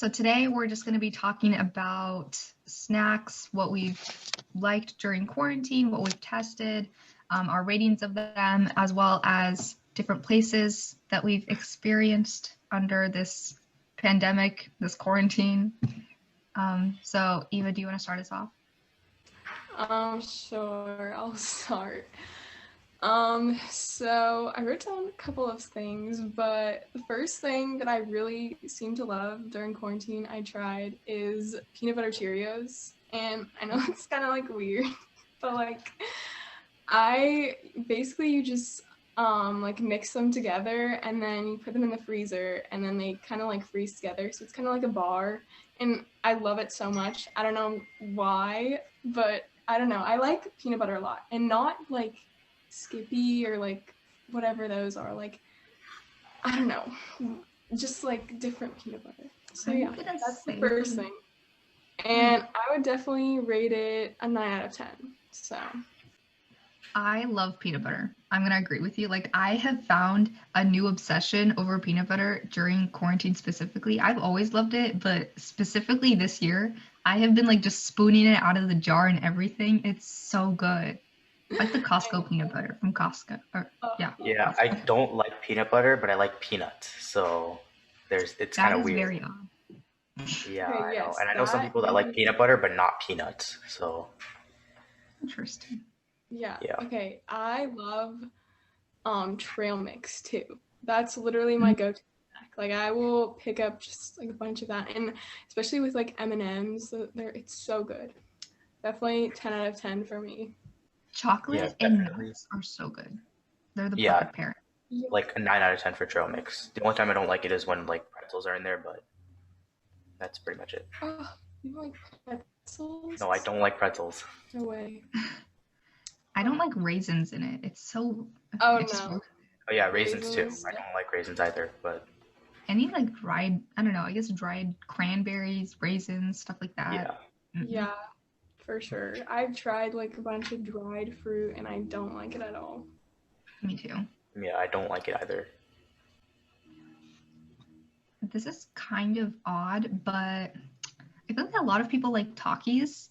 So today we're just going to be talking about snacks, what we've liked during quarantine, what we've tested, our ratings of them, as well as different places that we've experienced under this pandemic, this quarantine. So Eva, do you want to start us off? Sure, I'll start. So I wrote down a couple of things, but the first thing that I really seem to love during quarantine I tried is peanut butter Cheerios. And I know it's kind of like weird, but like you just like mix them together and then you put them in the freezer and then they kind of like freeze together. So it's kind of like a bar, and I love it so much. I don't know why, but I don't know. I like peanut butter a lot, and not like Skippy or like whatever those are. Like, I don't know, just like different peanut butter. So yeah, that's the first thing. And I would definitely rate it a 9 out of 10. So I love peanut butter. I'm going to agree with you. Like, I have found a new obsession over peanut butter during quarantine specifically. I've always loved it, but specifically this year, I have been like just spooning it out of the jar and everything. It's so good. Like the Costco peanut butter from Costco. Yeah, Costco. I don't like peanut butter, but I like peanuts. So it's kind of weird. Very odd. Yeah, Okay, I know. yes, And I know some people that like peanut butter, but not peanuts. So interesting. Yeah. Okay. I love trail mix too. That's literally my go-to snack. Like I will pick up just like a bunch of that, and especially with like M&Ms, it's so good. Definitely 10 out of 10 for me. Chocolate and nuts are so good. They're the perfect pair. Like a 9 out of 10 for trail mix. The only time I don't like it is when like pretzels are in there, but that's pretty much it. Oh, you like pretzels? No, I don't like pretzels. No way. I don't like raisins in it. It's so. Oh no. Oh yeah, raisins too. I don't like raisins either, but. Any like dried, I don't know. I guess dried cranberries, raisins, stuff like that. Yeah. Mm-hmm. Yeah, for sure. I've tried like a bunch of dried fruit, and I don't like it at all. Me too. Yeah, I don't like it either. This is kind of odd, but I feel like a lot of people like Takis,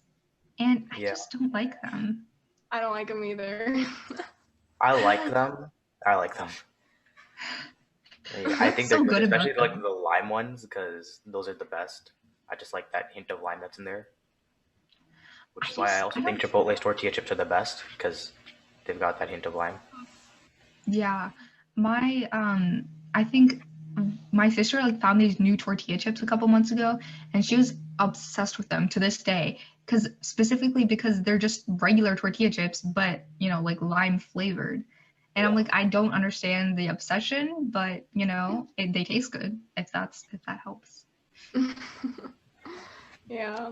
and I just don't like them. I don't like them either. I like them. I think they're good, especially like the lime ones, because those are the best. I just like that hint of lime that's in there, which is why I also think Chipotle's tortilla chips are the best, because they've got that hint of lime. Yeah, I think my sister like found these new tortilla chips a couple months ago, and she was obsessed with them to this day. Specifically because they're just regular tortilla chips, but like lime flavored. And I'm like, I don't understand the obsession, but they taste good if that helps. Yeah.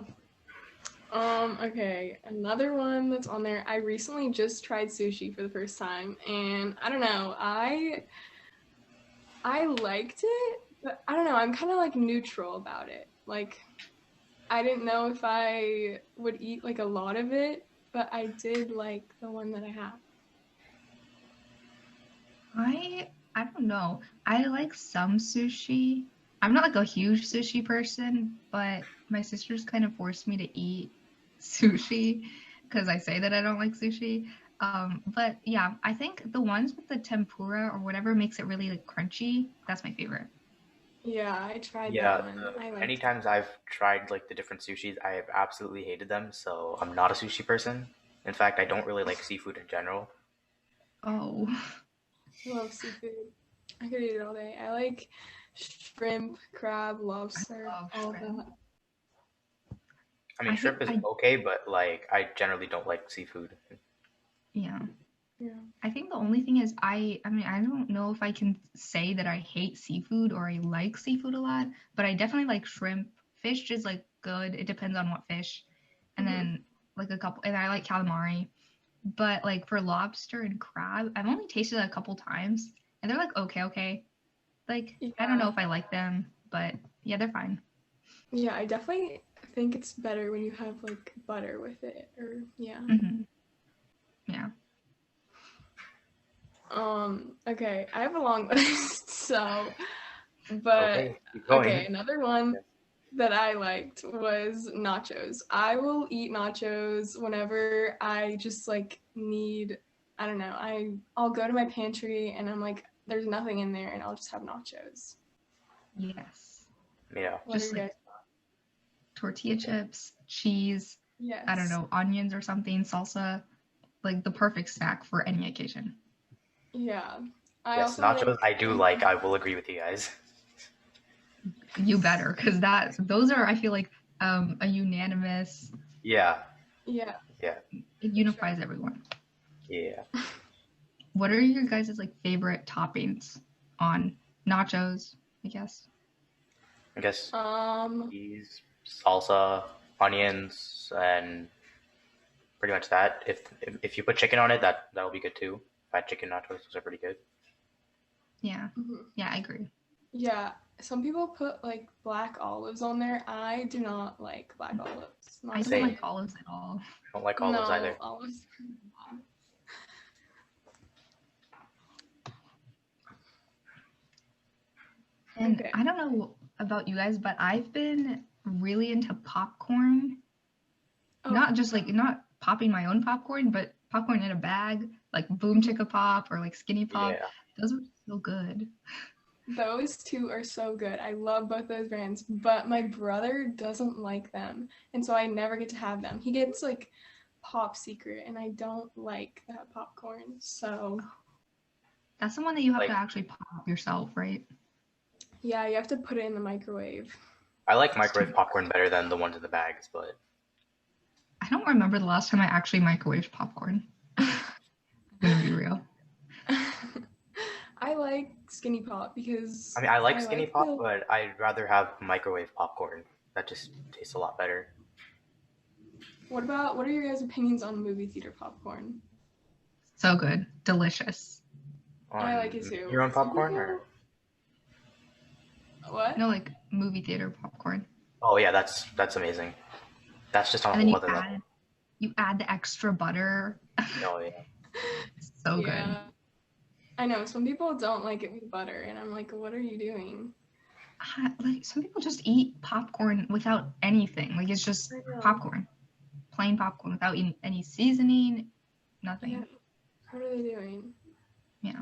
Okay, another one that's on there. I recently just tried sushi for the first time, and I don't know, I liked it, but I don't know, I'm kind of like neutral about it. Like, I didn't know if I would eat like a lot of it, but I did like the one that I had. I don't know. I like some sushi. I'm not like a huge sushi person, but my sisters kind of forced me to eat sushi because I say that I don't like sushi. But yeah, I think the ones with the tempura or whatever makes it really like crunchy. That's my favorite. Yeah, I tried that one. Many times I've tried like the different sushis, I have absolutely hated them. So I'm not a sushi person. In fact, I don't really like seafood in general. Oh. I love seafood. I could eat it all day. I like shrimp, crab, lobster, all of that. I mean, shrimp is okay, but like I generally don't like seafood. Yeah. I think the only thing is I don't know if I can say that I hate seafood or I like seafood a lot, but I definitely like shrimp. Fish is like good. It depends on what fish. And then like and I like calamari. But like for lobster and crab, I've only tasted it a couple times and they're like okay. Like I don't know if I like them, but yeah, they're fine. Yeah, I definitely think it's better when you have like butter with it, or yeah. Mm-hmm. Yeah. Okay, I have a long list, so, but okay, another one that I liked was nachos. I will eat nachos whenever I just like need, I don't know, I'll go to my pantry and I'm like, there's nothing in there and I'll just have nachos. Yes. Yeah. Just like tortilla chips, cheese, yes. I don't know, onions or something, salsa, like the perfect snack for any occasion. Yeah. Yes, nachos I do like. I will agree with you guys. You better, because those are, I feel like, a unanimous. Yeah. Yeah. Yeah. It unifies everyone. Yeah. What are your guys' like favorite toppings on nachos, I guess? Cheese, salsa, onions, and pretty much that. If you put chicken on it, that'll be good too. Fried chicken nachos, those are pretty good. Yeah. Mm-hmm. Yeah, I agree. Yeah. Some people put like black olives on there. I do not like black olives. I don't like olives at all. I don't like olives either. Olives. And I don't know about you guys, but I've been really into popcorn. Not just like, not popping my own popcorn, but popcorn in a bag, like Boom Chicka Pop or like Skinny Pop. Yeah. Those are so good. Those two are so good. I love both those brands, but my brother doesn't like them. And so I never get to have them. He gets like Pop Secret and I don't like that popcorn. So that's the one that you have to actually pop yourself, right? Yeah, you have to put it in the microwave. I like microwave popcorn better than the ones in the bags, but I don't remember the last time I actually microwaved popcorn. I'm gonna be real. I like Skinny Pop because I like Skinny Pop, but I'd rather have microwave popcorn. That just tastes a lot better. What are your guys' opinions on movie theater popcorn? So good. Delicious. I like it too. Your own popcorn or? What? No, like movie theater popcorn. Oh yeah, that's amazing. That's just on a whole other level. You add the extra butter. Oh yeah. So good. I know some people don't like it with butter, and I'm like, what are you doing? Like some people just eat popcorn without anything. Like it's just popcorn, plain popcorn without any seasoning, nothing. Yeah. What are they doing? Yeah.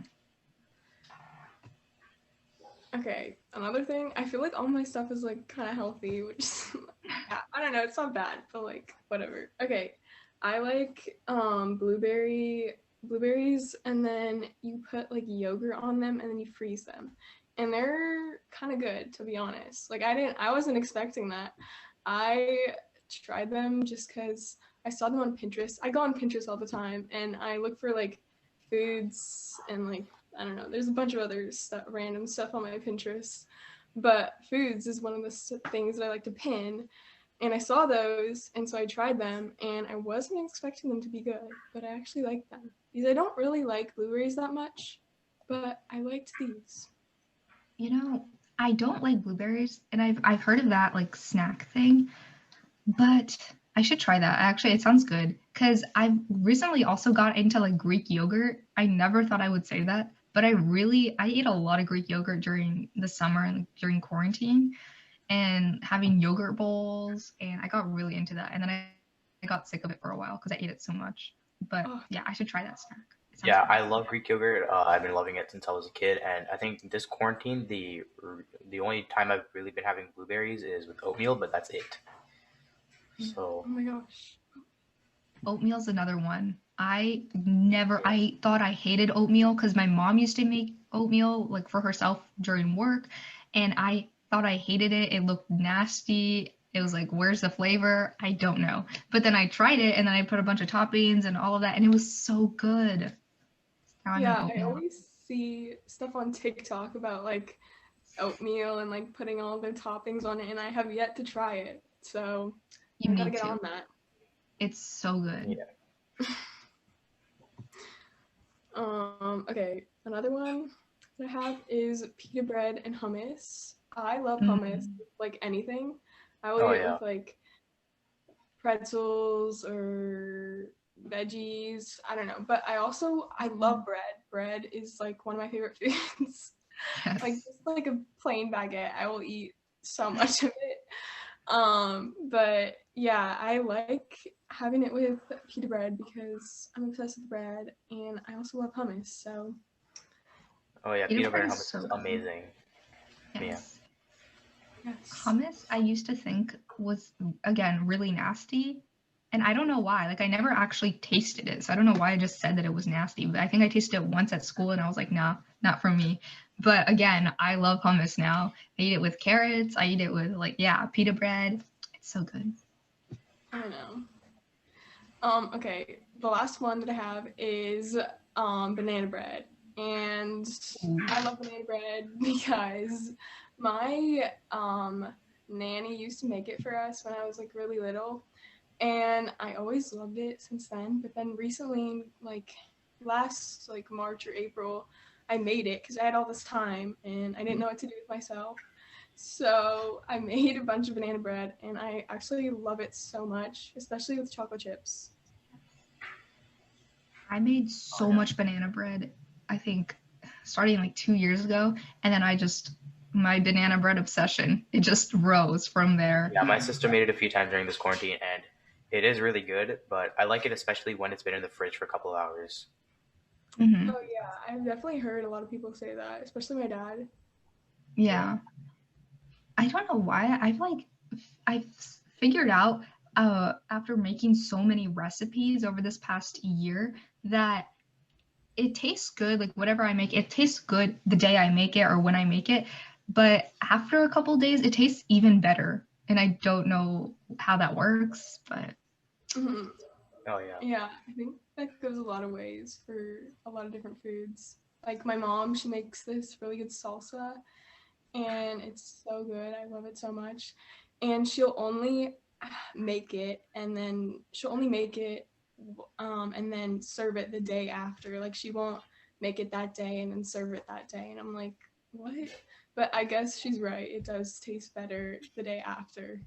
Okay, another thing, I feel like all my stuff is like kind of healthy, which I don't know, it's not bad, but like whatever. Okay, I like blueberries, and then you put like yogurt on them and then you freeze them, and they're kind of good, to be honest. Like I wasn't expecting that. I tried them just because I saw them on Pinterest. I go on Pinterest all the time and I look for like foods and like I don't know, there's a bunch of other random stuff on my Pinterest, but foods is one of the things that I like to pin, and I saw those, and so I tried them, and I wasn't expecting them to be good, but I actually liked them. Because I don't really like blueberries that much, but I liked these. You know, I don't like blueberries, and I've heard of that like snack thing, but I should try that. Actually, it sounds good, because I've recently also got into like Greek yogurt. I never thought I would say that. But I ate a lot of Greek yogurt during the summer and during quarantine and having yogurt bowls. And I got really into that. And then I got sick of it for a while because I ate it so much. But yeah, I should try that snack. Yeah, I love Greek yogurt. I've been loving it since I was a kid. And I think this quarantine, the only time I've really been having blueberries is with oatmeal, but that's it. So. Oh my gosh. Oatmeal's another one. I thought I hated oatmeal because my mom used to make oatmeal like for herself during work, and I thought I hated it. It looked nasty. It was like, where's the flavor? I don't know. But then I tried it, and then I put a bunch of toppings and all of that, and it was so good. I always see stuff on TikTok about like oatmeal and like putting all their toppings on it, and I have yet to try it. So you gotta get on that. It's so good. Yeah. Okay, another one that I have is pita bread and hummus. I love hummus, like anything. I will eat it with like pretzels or veggies. I don't know, but I love bread. Bread is like one of my favorite foods. Yes. Like just like a plain baguette, I will eat so much of it. But yeah, I like having it with pita bread because I'm obsessed with bread, and I also love hummus. So. Oh yeah, peanut butter and hummus is amazing. Yes. Yes. Hummus, I used to think was, again, really nasty. And I don't know why. Like, I never actually tasted it. So I don't know why I just said that it was nasty. But I think I tasted it once at school and I was like, nah, not for me. But again, I love hummus now. I eat it with carrots. I eat it with, like, pita bread. It's so good. I know. Okay, the last one that I have is banana bread. And I love banana bread because my nanny used to make it for us when I was like really little, and I always loved it since then. But then recently, like last like March or April, I made it because I had all this time and I didn't know what to do with myself. So I made a bunch of banana bread, and I actually love it so much, especially with chocolate chips. I made so much banana bread, I think, starting like 2 years ago, and then my banana bread obsession, it just rose from there. Yeah, my sister made it a few times during this quarantine, and it is really good, but I like it especially when it's been in the fridge for a couple of hours. Mm-hmm. Oh yeah, I've definitely heard a lot of people say that, especially my dad. Yeah. I don't know why. I've figured out after making so many recipes over this past year that it tastes good. Like whatever I make, it tastes good the day I make it or when I make it. But after a couple days, it tastes even better. And I don't know how that works, but. Mm-hmm. Oh yeah. Yeah, I think that goes a lot of ways for a lot of different foods. Like my mom, she makes this really good salsa, and it's so good. I love it so much. And she'll only make it, and then and then serve it the day after. Like she won't make it that day and then serve it that day. And I'm like, what? But I guess she's right. It does taste better the day after.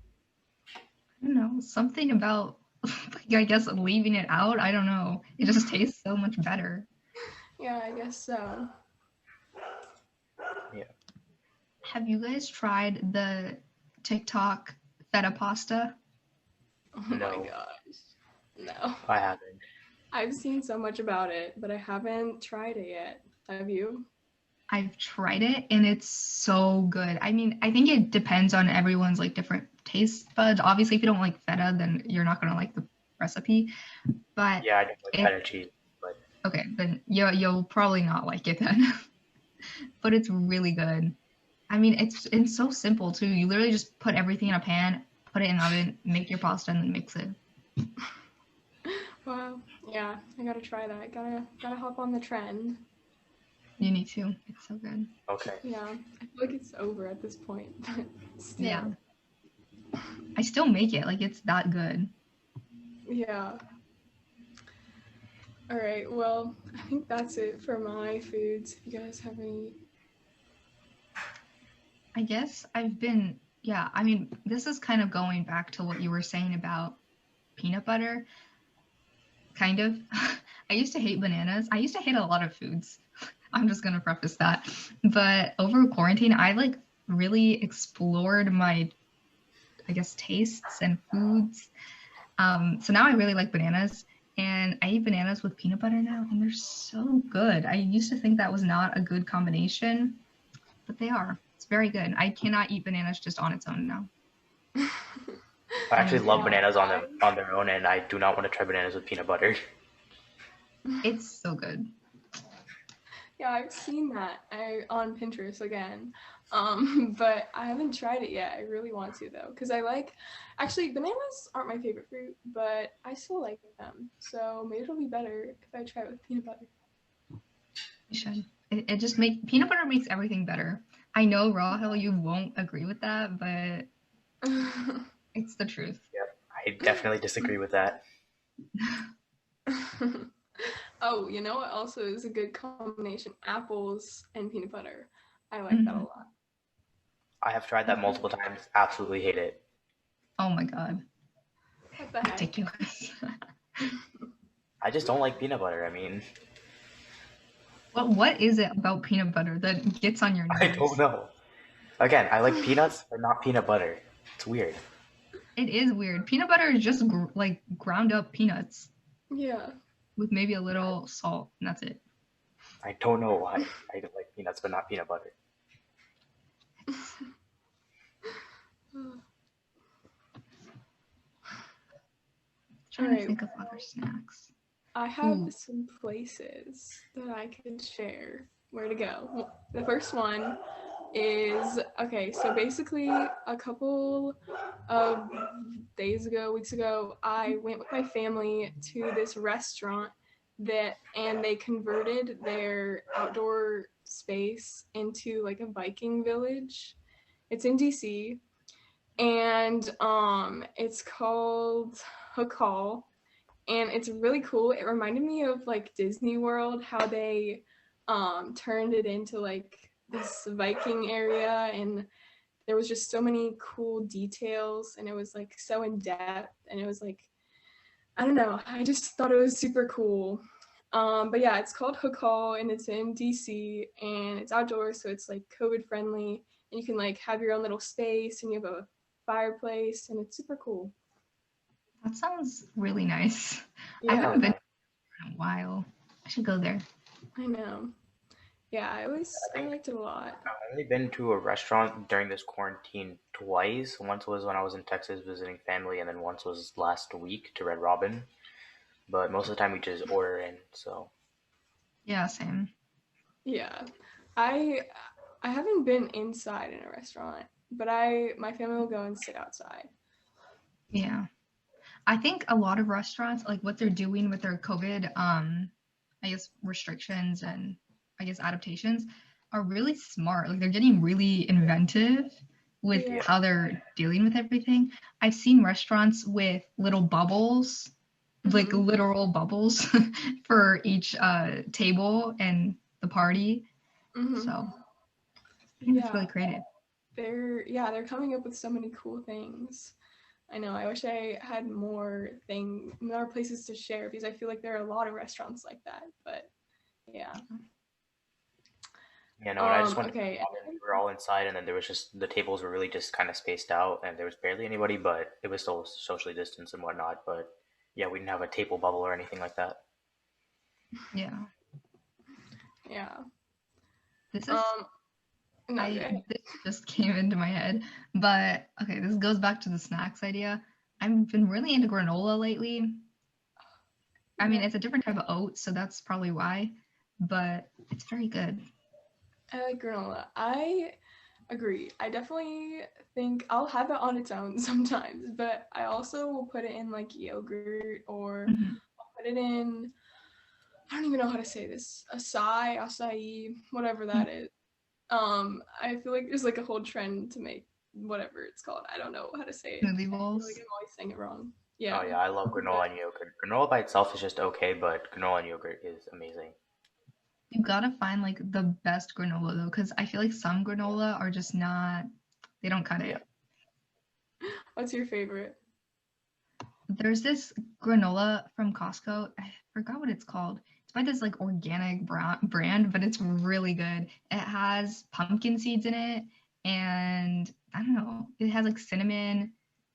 I don't know, something about, I guess, leaving it out. I don't know. It just tastes so much better. Yeah, I guess so. Yeah. Have you guys tried the TikTok feta pasta? Oh my gosh. No. I haven't. I've seen so much about it, but I haven't tried it yet. Have you? I've tried it and it's so good. I mean, I think it depends on everyone's like different taste buds. Obviously, if you don't like feta, then you're not gonna like the recipe. But yeah, I don't like feta cheese. But okay, then you'll probably not like it then. But it's really good. I mean, it's so simple too. You literally just put everything in a pan, put it in the oven, make your pasta, and then mix it. Wow. Yeah, I gotta try that. Gotta hop on the trend. You need to. It's so good. Okay. Yeah, I feel like it's over at this point, but still. Yeah. I still make it. Like, it's that good. Yeah. All right. Well, I think that's it for my foods. If you guys have any. I guess I mean, this is kind of going back to what you were saying about peanut butter. Kind of. I used to hate bananas. I used to hate a lot of foods. I'm just going to preface that. But over quarantine, I like really explored my, I guess, tastes and foods. So now I really like bananas, and I eat bananas with peanut butter now, and they're so good. I used to think that was not a good combination, but they are. It's very good. I cannot eat bananas just on its own now. I actually love bananas on their own, and I do not want to try bananas with peanut butter. It's so good. Yeah, I've seen that on Pinterest again, but I haven't tried it yet. I really want to though, because actually bananas aren't my favorite fruit, but I still like them. So maybe it'll be better if I try it with peanut butter. You should. Peanut butter makes everything better. I know, Rahel, you won't agree with that, but it's the truth. Yep, I definitely disagree with that. Oh, you know what also is a good combination? Apples and peanut butter. I like that a lot. I have tried that multiple times. Absolutely hate it. Oh my god. What the heck? Ridiculous. I just don't like peanut butter. I mean... What is it about peanut butter that gets on your nerves? I don't know. Again, I like peanuts, but not peanut butter. It's weird. It is weird. Peanut butter is just like ground up peanuts. Yeah. With maybe a little salt, and that's it. I don't know why I like peanuts, but not peanut butter. Trying to think of other snacks. I have some places that I can share where to go. Well, the first one is, okay, so basically a couple of weeks ago, I went with my family to this restaurant and they converted their outdoor space into like a Viking village. It's in DC, and it's called Hook Hall, and it's really cool. It reminded me of like Disney World, how they turned it into like this Viking area, and there was just so many cool details, and it was like so in depth, and it was like, I don't know, I just thought it was super cool. But yeah, it's called Hook Hall, and it's in DC, and it's outdoors, so it's like COVID friendly, and you can like have your own little space, and you have a fireplace, and it's super cool. That sounds really nice. Yeah. I haven't been in a while. I should go there. I know. Yeah, I liked it a lot. I've only been to a restaurant during this quarantine twice. Once was when I was in Texas visiting family, and then once was last week to Red Robin. But most of the time we just order in, so. Yeah, same. Yeah. I haven't been inside in a restaurant, but my family will go and sit outside. Yeah. I think a lot of restaurants, like what they're doing with their COVID, I guess, restrictions and I guess adaptations are really smart. Like they're getting really inventive with how they're dealing with everything. I've seen restaurants with little bubbles, like literal bubbles for each table and the party. So I think it's really creative. They're coming up with so many cool things. I know. I wish I had more places to share, because I feel like there are a lot of restaurants like that. But yeah. Yeah, no, I just went. Okay. We were all inside, and then there was just the tables were really just kind of spaced out, and there was barely anybody, but it was still socially distanced and whatnot. But yeah, we didn't have a table bubble or anything like that. Yeah. Yeah. This is. This just came into my head, but okay, this goes back to the snacks idea. I've been really into granola lately. I mean, it's a different type of oat, so that's probably why, but it's very good. I like granola. I agree. I definitely think I'll have it on its own sometimes, but I also will put it in like yogurt, or I'll put it in, I don't even know how to say this, acai, whatever that is. I feel like there's like a whole trend to make whatever it's called. I don't know how to say it. Smoothie bowls. I feel like I'm always saying it wrong. Yeah. Oh yeah, I love granola and yogurt. Granola by itself is just okay, but granola and yogurt is amazing. You gotta find like the best granola though, because I feel like some granola are just not. They don't cut it. What's your favorite? There's this granola from Costco. I forgot what it's called. By this like organic brand, but it's really good. It has pumpkin seeds in it, and I don't know, it has like cinnamon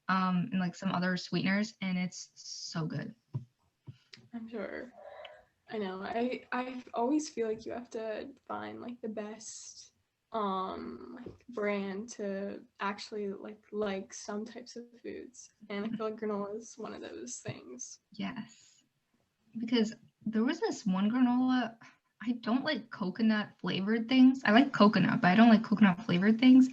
and like some other sweeteners, and it's so good. I'm sure. I know. I always feel like you have to find like the best like brand to actually like some types of foods, and I feel like granola is one of those things. Yes, because there was this one granola. I don't like coconut flavored things. I like coconut, but I don't like coconut flavored things.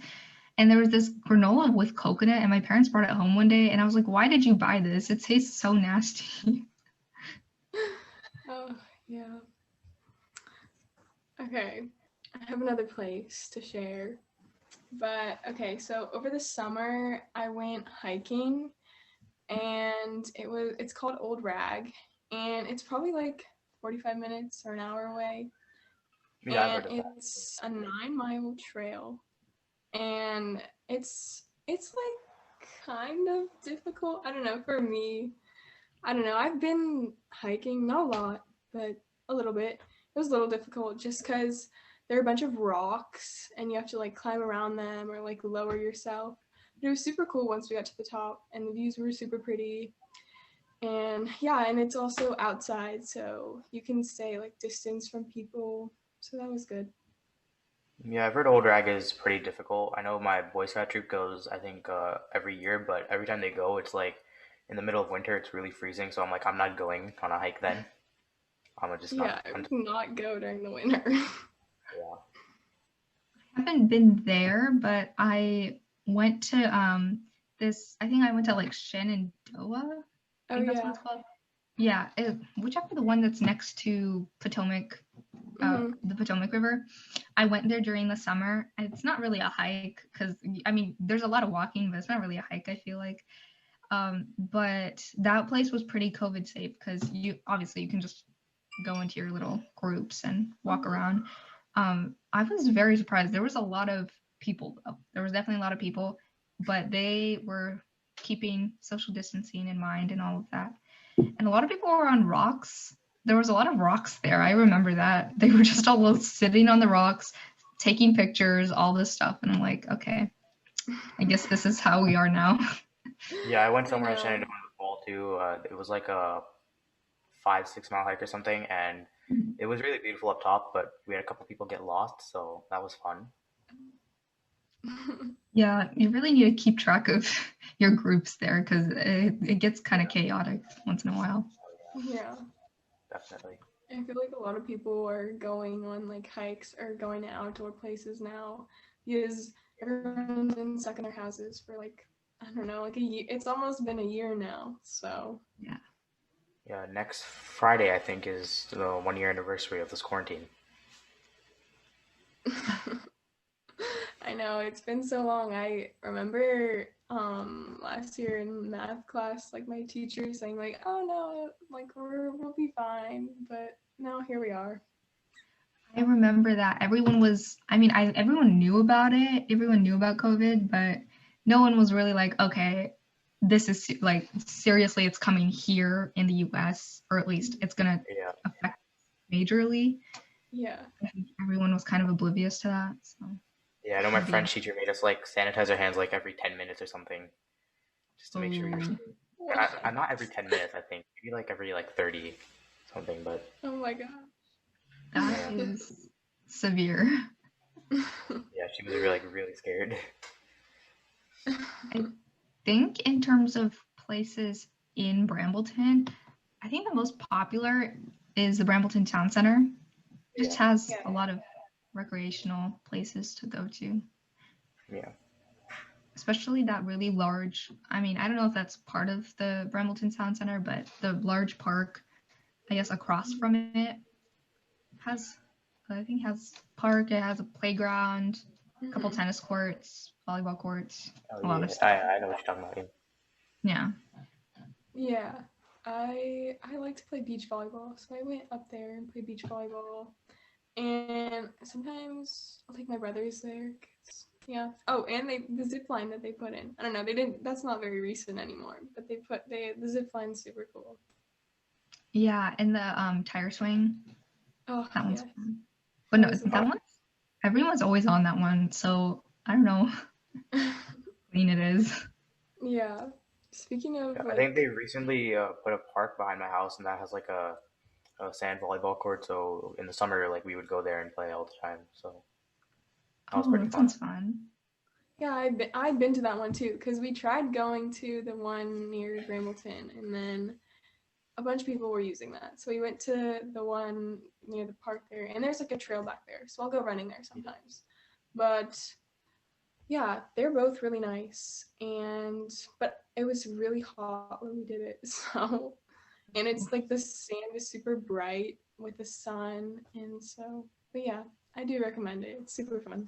And there was this granola with coconut, and my parents brought it home one day, and I was like, why did you buy this? It tastes so nasty. Oh, yeah. Okay, I have another place to share. But okay, so over the summer I went hiking, and it's called Old Rag, and it's probably like 45 minutes or an hour away. Yeah, and it's a 9-mile trail, and it's like kind of difficult. I don't know, for me. I don't know. I've been hiking, not a lot, but a little bit. It was a little difficult just because there are a bunch of rocks and you have to like climb around them or like lower yourself. But it was super cool once we got to the top, and the views were super pretty. And yeah, and it's also outside, so you can stay like distance from people. So that was good. Yeah, I've heard old drag is pretty difficult. I know my Boy Scout troop goes, I think, every year, but every time they go, it's like in the middle of winter, it's really freezing. So I'm like, I'm not going on a hike then. I'm gonna just not. Yeah, I would not go during the winter. Yeah. I haven't been there, but I went to I think I went to like Shenandoah. I think that's what it's called. Yeah, whichever the one that's next to Potomac, the Potomac River. I went there during the summer. It's not really a hike because I mean there's a lot of walking, but it's not really a hike, I feel like. But that place was pretty COVID safe because you can just go into your little groups and walk around. I was very surprised. There was a lot of people though. There was definitely a lot of people, but they were keeping social distancing in mind and all of that. And a lot of people were on rocks. There was a lot of rocks there. I remember that. They were just all sitting on the rocks, taking pictures, all this stuff. And I'm like, okay, I guess this is how we are now. Yeah, I went somewhere in Shenandoah in the fall too. It was like a 5-6 mile hike or something, and it was really beautiful up top, but we had a couple people get lost, so that was fun. Yeah, you really need to keep track of your groups there because it gets kind of chaotic once in a while. Yeah. Definitely. I feel like a lot of people are going on like hikes or going to outdoor places now because everyone's been stuck in their houses for like, I don't know, like a year. It's almost been a year now, so. Yeah. Yeah, next Friday, I think, is the 1 year anniversary of this quarantine. I know, it's been so long. I remember last year in math class, like my teacher saying like, oh no, like we'll be fine, but now here we are. I remember that everyone knew about it. Everyone knew about COVID, but no one was really like, okay, this is like seriously, it's coming here in the US, or at least it's gonna affect majorly. Yeah. I think everyone was kind of oblivious to that. So. Yeah, I know my French teacher made us like sanitize our hands like every 10 minutes or something, just to make sure you're safe. Not every 10 minutes, I think. Maybe like every like 30 something, but. Oh my god. That is severe. Yeah, she was really scared. I think in terms of places in Brambleton, I think the most popular is the Brambleton Town Center. It just has a lot of recreational places to go to. Yeah. Especially that really large, I mean, I don't know if that's part of the Brambleton Town Center, but the large park, I guess across from it has park, it has a playground, a couple tennis courts, volleyball courts, a lot of stuff. I know what you're talking about. Yeah. Yeah. I like to play beach volleyball, so I went up there and played beach volleyball. And sometimes I'll take my brothers there. Yeah. Oh, and the zip line that they put in. I don't know. They didn't. That's not very recent anymore. But the zip line's super cool. Yeah, and the tire swing. Oh, that one's fun. But no, that one. Everyone's always on that one, so I don't know how clean it is. Yeah. Speaking of, I think they recently put a park behind my house, and that has like a sand volleyball court. So in the summer, like we would go there and play all the time. So that was pretty fun. Sounds fun. Yeah, I'd been to that one too because we tried going to the one near Brambleton, and then a bunch of people were using that. So we went to the one near the park there, and there's like a trail back there, so I'll go running there sometimes. But yeah, they're both really nice, but it was really hot when we did it, so. And it's like the sand is super bright with the sun, and so, but yeah, I do recommend it. It's super fun.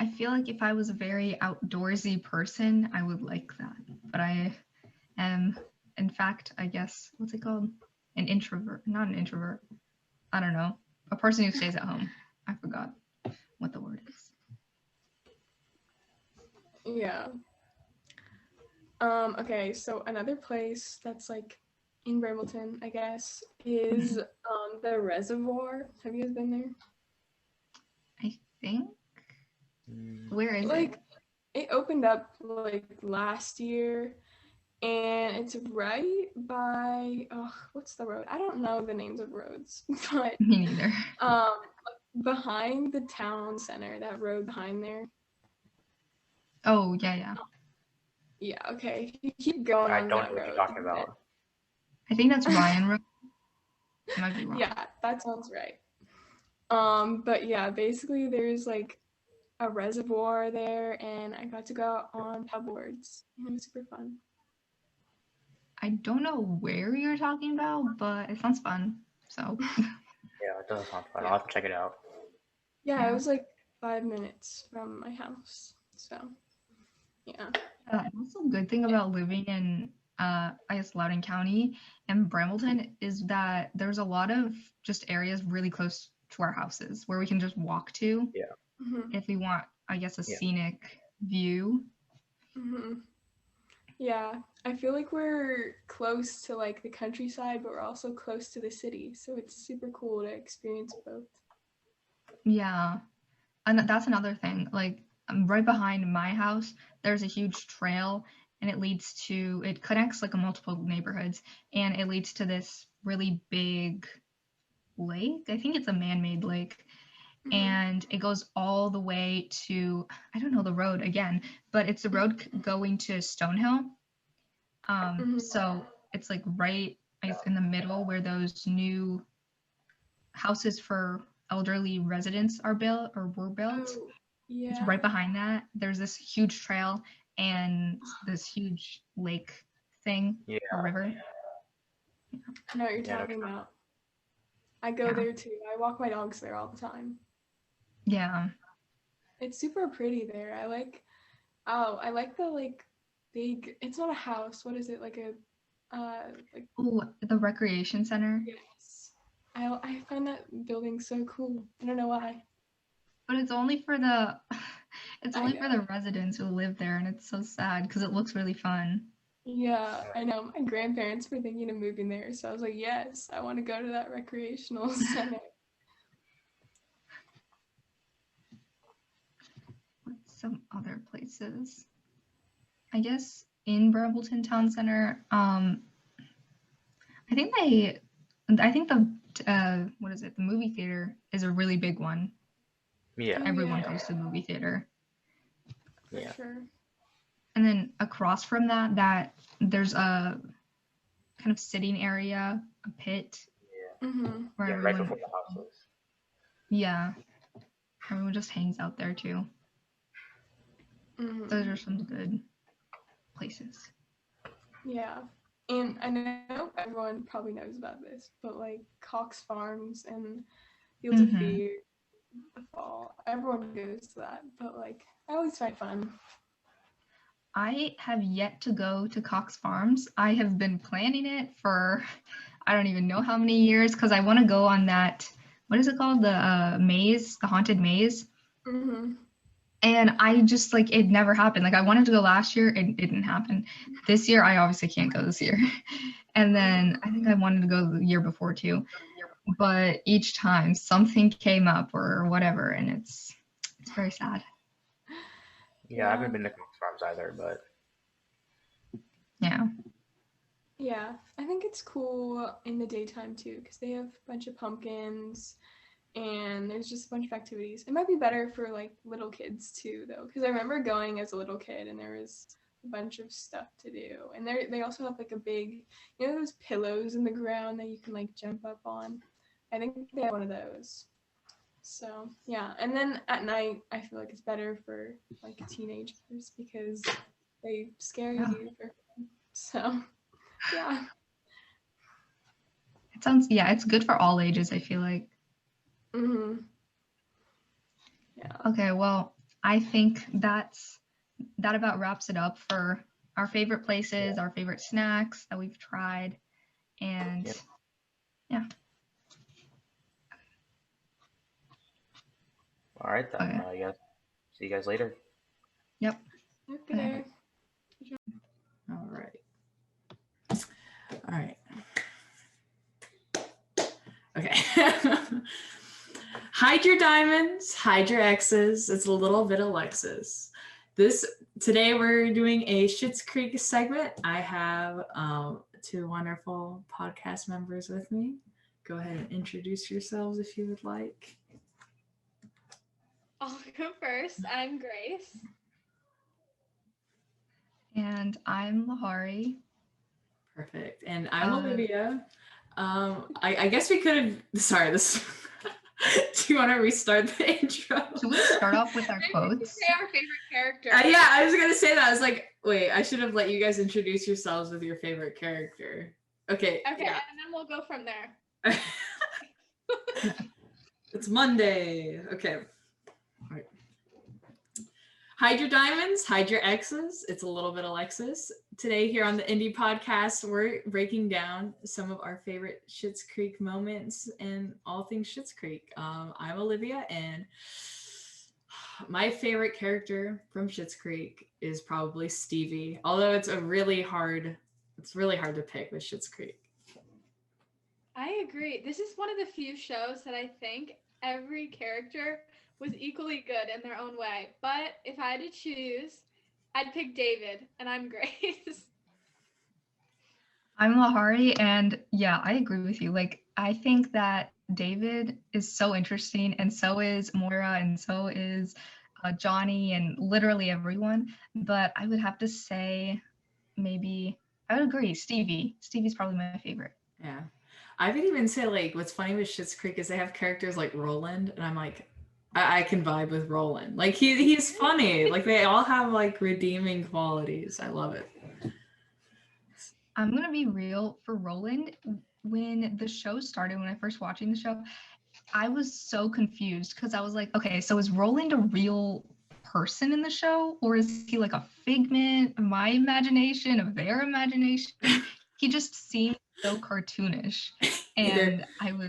I feel like if I was a very outdoorsy person, I would like that. But I am, in fact, I guess, what's it called? An introvert. Not an introvert. I don't know. A person who stays at home. I forgot what the word is. Yeah. Okay, so another place that's like in Brambleton, I guess, is the Reservoir. Have you guys been there? I think. Where is it? It opened up like last year, and it's right by what's the road? I don't know the names of roads, but Me neither. Behind the town center, that road behind there. Oh yeah. Yeah, okay. You keep going I on don't that know what road. you're talking about. I think that's Ryan Road. I might be wrong. Yeah, that sounds right. But yeah, basically there's like a reservoir there, and I got to go out on paddleboards. It was super fun. I don't know where you're talking about, but it sounds fun. So Yeah, it does sound fun. I'll have to check it out. Yeah, it was like 5 minutes from my house. So yeah. That's a good thing about living in I guess Loudoun County and Brambleton is that there's a lot of just areas really close to our houses where we can just walk to. Yeah. Mm-hmm. If we want, I guess, a scenic view. Mm-hmm. Yeah, I feel like we're close to like the countryside, but we're also close to the city, so it's super cool to experience both. Yeah, and that's another thing. Like right behind my house, there's a huge trail, and it connects like multiple neighborhoods, and it leads to this really big lake. I think it's a man-made lake. Mm-hmm. And it goes all the way to, I don't know the road again, but it's the road going to Stonehill. So it's like right, I guess, in the middle where those new houses for elderly residents are built or were built. Oh, yeah. It's right behind that. There's this huge trail and this huge lake thing, or river. I know what you're talking about. I go there too. I walk my dogs there all the time. Yeah. It's super pretty there. I like the like big, it's not a house. What is it? Like a like the recreation center. Yes. I find that building so cool. I don't know why. But it's only for the for the residents who live there, and it's so sad because it looks really fun. Yeah, I know. My grandparents were thinking of moving there, so I was like, yes, I want to go to that recreational center. What's some other places? I guess in Brambleton Town Center, I think the what is it? The movie theater is a really big one. Yeah. Everyone goes to the movie theater. For sure. And then across from that there's a kind of sitting area, a pit. Yeah. Mm-hmm. Where everyone, right before the houses. Yeah. Everyone just hangs out there too. Mm-hmm. Those are some good places. Yeah. And I know everyone probably knows about this, but like Cox Farms and Fields of Fear, the fall, everyone goes to that. But like, I always find fun. I have yet to go to Cox Farms. I have been planning it for I don't even know how many years because I want to go on that, what is it called? The maze, the haunted maze. Mm-hmm. And I just like, it never happened. Like I wanted to go last year, it didn't happen. This year, I obviously can't go this year. And then I think I wanted to go the year before too. But each time something came up or whatever, and it's very sad. Yeah, I haven't been to Cox Farms either, but yeah. Yeah, I think it's cool in the daytime too because they have a bunch of pumpkins and there's just a bunch of activities. It might be better for like little kids too though because I remember going as a little kid and there was a bunch of stuff to do. And they also have like a big, you know, those pillows in the ground that you can like jump up on. I think they have one of those. So yeah, and then at night I feel like it's better for like teenagers because they scare you for fun. So yeah. It sounds, it's good for all ages, I feel like. Mm-hmm. Yeah. Okay, well, I think that about wraps it up for our favorite places, our favorite snacks that we've tried, and yeah. All right then. Okay. See you guys later. Yep. Okay. All right. Okay. Hide your diamonds, hide your exes. It's a little bit Alexis. Today we're doing a Schitt's Creek segment. I have two wonderful podcast members with me. Go ahead and introduce yourselves if you would like. I'll go first. I'm Grace. And I'm Lahari. Perfect. And I'm Olivia. I guess we could have. Sorry, this. Do you want to restart the intro? Should we start off with our quotes? Say our favorite character. Yeah, I was gonna say that. I was like, wait, I should have let you guys introduce yourselves with your favorite character. Okay. Okay, yeah. and then we'll go from there. It's Monday. Okay. All right. Hide your diamonds, hide your exes. It's a little bit Alexis. Today here on the Indie Podcast, we're breaking down some of our favorite Schitt's Creek moments and all things Schitt's Creek. I'm Olivia, and my favorite character from Schitt's Creek is probably Stevie. Although it's really hard to pick with Schitt's Creek. I agree. This is one of the few shows that I think every character was equally good in their own way. But if I had to choose, I'd pick David, and I'm Grace. I'm Lahari, and yeah, I agree with you. Like, I think that David is so interesting, and so is Moira, and so is Johnny, and literally everyone. But I would have to say, maybe, I would agree, Stevie. Stevie's probably my favorite. Yeah. I would even say, like, what's funny with Schitt's Creek is they have characters like Roland, and I'm like, I can vibe with Roland. Like, he's funny. Like, they all have, like, redeeming qualities. I love it. I'm going to be real for Roland. When the show started, when I first watching the show, I was so confused because I was like, okay, so is Roland a real person in the show? Or is he like a figment of my imagination, of their imagination? He just seemed so cartoonish. And I was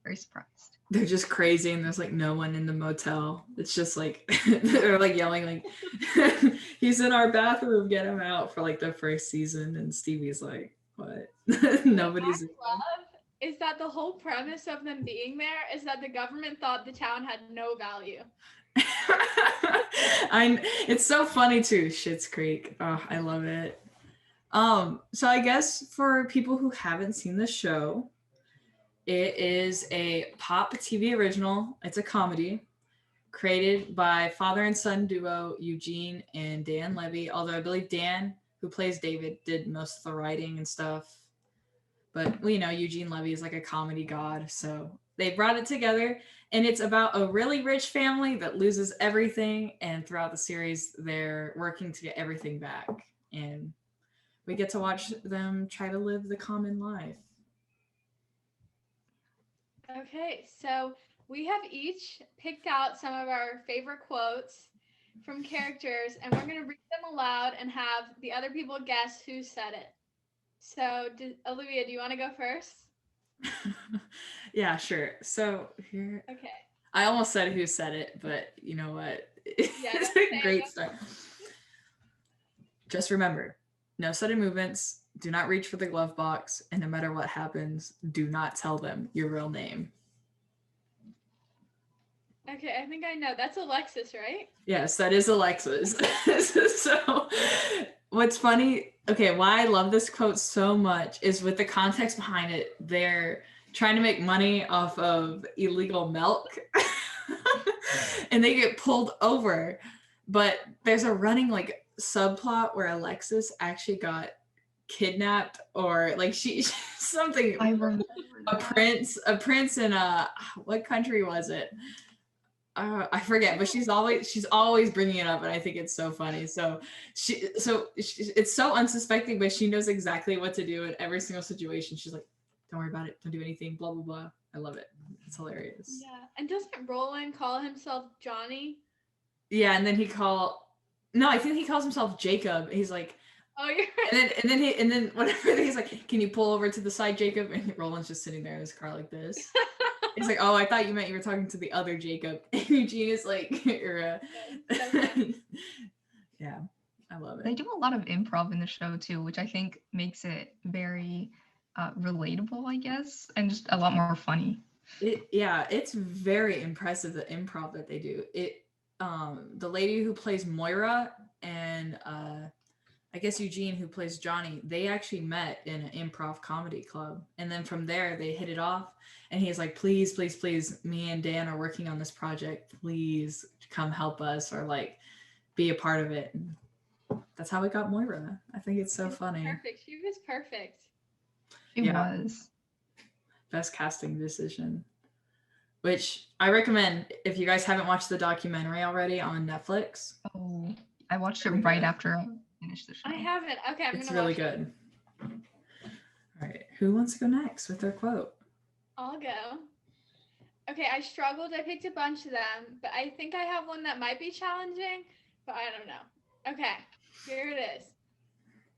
very surprised. They're just crazy, and there's like no one in the motel. It's just like they're like yelling like he's in our bathroom, get him out, for like the first season. And Stevie's like, what? Nobody's What I love is that the whole premise of them being there is that the government thought the town had no value. It's so funny too, Schitt's Creek. Oh, I love it. So I guess for people who haven't seen the show, it is a pop TV original. It's a comedy created by father and son duo Eugene and Dan Levy. Although I believe Dan, who plays David, did most of the writing and stuff. But Eugene Levy is like a comedy god. So they brought it together, and it's about a really rich family that loses everything. And throughout the series, they're working to get everything back. And we get to watch them try to live the common life. Okay, so we have each picked out some of our favorite quotes from characters, and we're going to read them aloud and have the other people guess who said it. So, Olivia, do you want to go first? Yeah, sure. So here. Okay. I almost said who said it, but you know what? Yeah, it's a great start. Just remember, no sudden movements. Do not reach for the glove box, and no matter what happens, do not tell them your real name. Okay, I think I know. That's Alexis, right? Yes, that is Alexis. So what's funny, okay, why I love this quote so much is with the context behind it. They're trying to make money off of illegal milk and they get pulled over. But there's a running like subplot where Alexis actually got kidnapped, or like she something. I remember a prince in what country was it? I forget, but she's always bringing it up, and I think it's so funny. So it's so unsuspecting, but she knows exactly what to do in every single situation. She's like, "Don't worry about it. Don't do anything." Blah blah blah. I love it. It's hilarious. Yeah, and doesn't Roland call himself Johnny? Yeah, and then I think he calls himself Jacob. He's like, oh, you're right. And then whatever, he's like, "Can you pull over to the side, Jacob?" And Roland's just sitting there in his car like this. He's like, "Oh, I thought you meant you were talking to the other Jacob." And Eugene is like, "You're Yeah, I love it. They do a lot of improv in the show too, which I think makes it very relatable, I guess, and just a lot more funny. It's very impressive, the improv that they do. the lady who plays Moira and I guess Eugene, who plays Johnny, they actually met in an improv comedy club. And then from there, they hit it off. And he's like, please, please, please, me and Dan are working on this project. Please come help us or like be a part of it. And that's how we got Moira. I think it's so funny. Perfect. She was perfect. She was. Best casting decision. Which I recommend if you guys haven't watched the documentary already on Netflix. Oh, I watched it right after I finished the show. I haven't. Okay, I'm it's gonna really watch good. All right, who wants to go next with their quote? I'll go. Okay, I struggled. I picked a bunch of them, but I think I have one that might be challenging, but I don't know. Okay, here it is.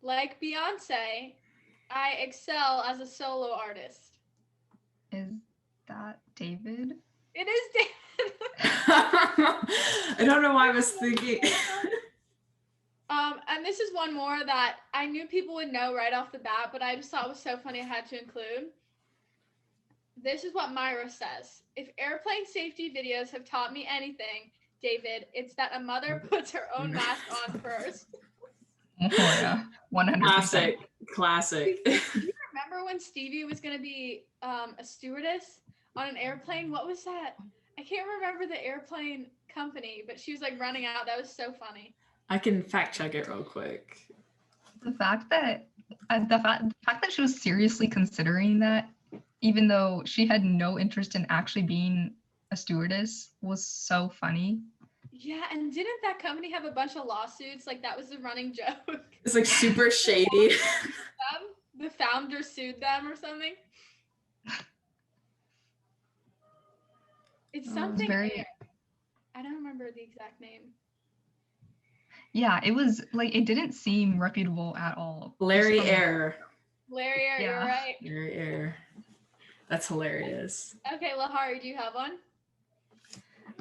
Like Beyonce, I excel as a solo artist. Is that David? It is David. I don't know why I was thinking. And this is one more that I knew people would know right off the bat, but I just thought was so funny I had to include. This is what Myra says. If airplane safety videos have taught me anything, David, it's that a mother puts her own mask on first. Oh yeah, 100%. Classic. Do you remember when Stevie was going to be a stewardess on an airplane? What was that? I can't remember the airplane company, but she was like running out. That was so funny. I can fact check it real quick. The fact that she was seriously considering that, even though she had no interest in actually being a stewardess, was so funny. Yeah, and didn't that company have a bunch of lawsuits? Like that was the running joke. It's like super shady. The founder sued them or something. It's something. I don't remember the exact name. Yeah, it was like it didn't seem reputable at all. Larry Air. Larry Air, you're right. Larry Air. That's hilarious. Okay, Lahari, do you have one?